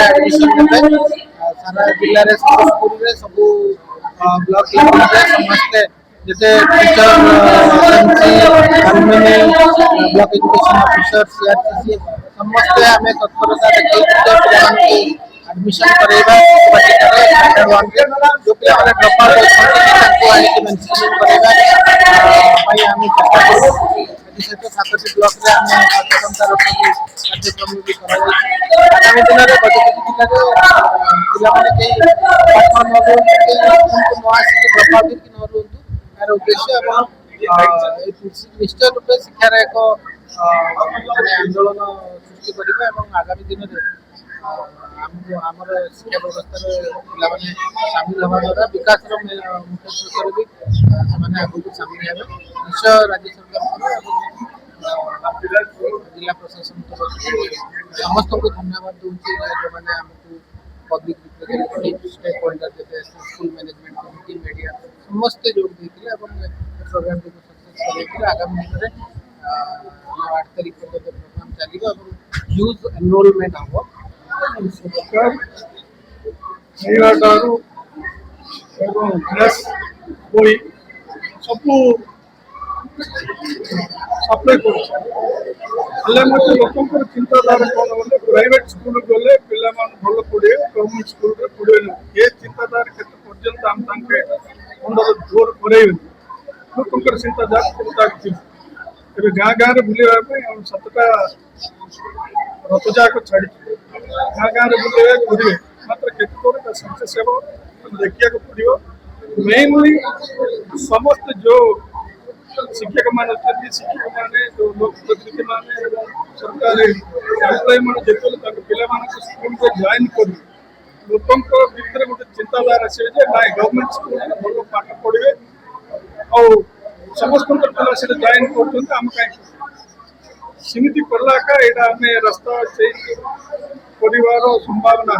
Admission सारा जिले में सब स्कूल रे सब ब्लॉक लेवल रे समस्त जैसे teacher block education officer CRCC समस्त आम तत्परता देखते एडमिशन करेगा स्टैंडर्ड 1 के जो पिला माने ड्रॉप आउट होछन ताको आनी मेंशन करेगा भाई हम चेष्टा करू विशेष सातटी ब्लॉक रे हम सचेतनता कार्यक्रम भी करा आगामी दिन में गजपति जिले में पिला माने के पाठ न हो के न आसी ड्रॉप आउट कि न रहंतु यार उद्देश्य निश्चय रूप शिक्षार एक आंदोलन सृष्टि करवा आगामी दिन में आमर शिक्षा व्यवस्था पे सामिल हवा द्वारा विकास मुख्य स्रोत भी आगे सामिल हे निश्चय राज्य सरकार जिला प्रशासन समस्त को धन्यवाद दूसरी जो मैंने आमको पब्लिक रिप्रेजेंटेटिव स्टेक होल्डर जैसे स्कूल मैनेजमेंट कमिटी मीडिया समस्ते जोड़ देते प्रोग्राम को सक्सेस कर आगामी दिन में 8 तारीख पर्यटन प्रोग्राम चलो ह्यूज एनरोलमेंट हम सब सप्लाई कर लोक चिंताधारा कौन बोले प्राइवेट स्कूल गले पिला भल पढ़े गवर्नमेंट स्कूल पढ़े ये चिंताधारा क्षेत्र पर्यंत आम अंदर जोर करे लोक चिंताधारा गाँ गाँव बुलवाई सतटा रथजाक छाड़ी गाँ गाँव बुलवे मात्र के सक्सेस देखा पड़ो मेनली समस्त जो शिक्षक मान शिक्षक मैंने जो लोक प्रतिनिधि मैंने सरकार एम्प्लॉय मान जो पिला स्कूल को जॉइन कर लोक भितर गोटे चिंताधारा आसे ना गवर्नमेंट स्कूल भल पाठ पढ़े और समस्त पिला से जॉइन कर सीमित कलाका यहाँ आम रास्ता परिवार संभावना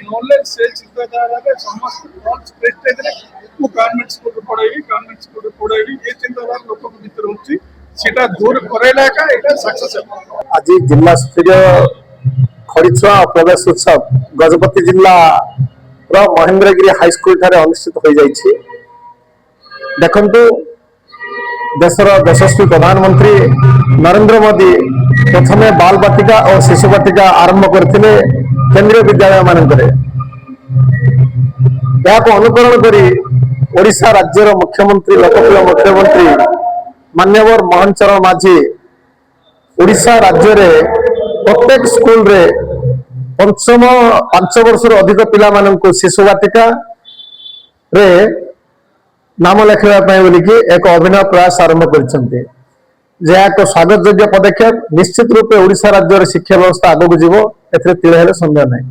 नॉलेज से चिंताधारा समस्त प्रेस्टेज गवर्नमेंट स्कूल पढ़ेगी ये चिंताधारा लोक भर होता दूर करेला सक्सेस आज जिला स्तरीय खड़ीछुआ प्रवेश उत्सव गजपति जिला महेंद्रगिरी हाईस्कल अनुष्ठित हो जाइए देखु देशर यशस्वी प्रधानमंत्री नरेंद्र मोदी प्रथम बाल बाटिका और शिशु बाटिका आरंभ करते केंद्रीय विद्यालय मानक अनुकरण करी ओडिशा राज्यर मुख्यमंत्री लोकप्रिय मुख्यमंत्री मान्यवर मोहन चरण माझी ओडिशा राज्य रे प्रत्येक स्कूल रे पंचम 5 वर्ष अधिक पिला मानक शिशु बाटिका रे नाम लेखा बोलिकी एक अभिनव प्रयास आरंभ कर स्वागत योग्य पदक्षेप निश्चित रूपे ओडिशा राज्य शिक्षा व्यवस्था आगक जीव ए संदेह नहीं।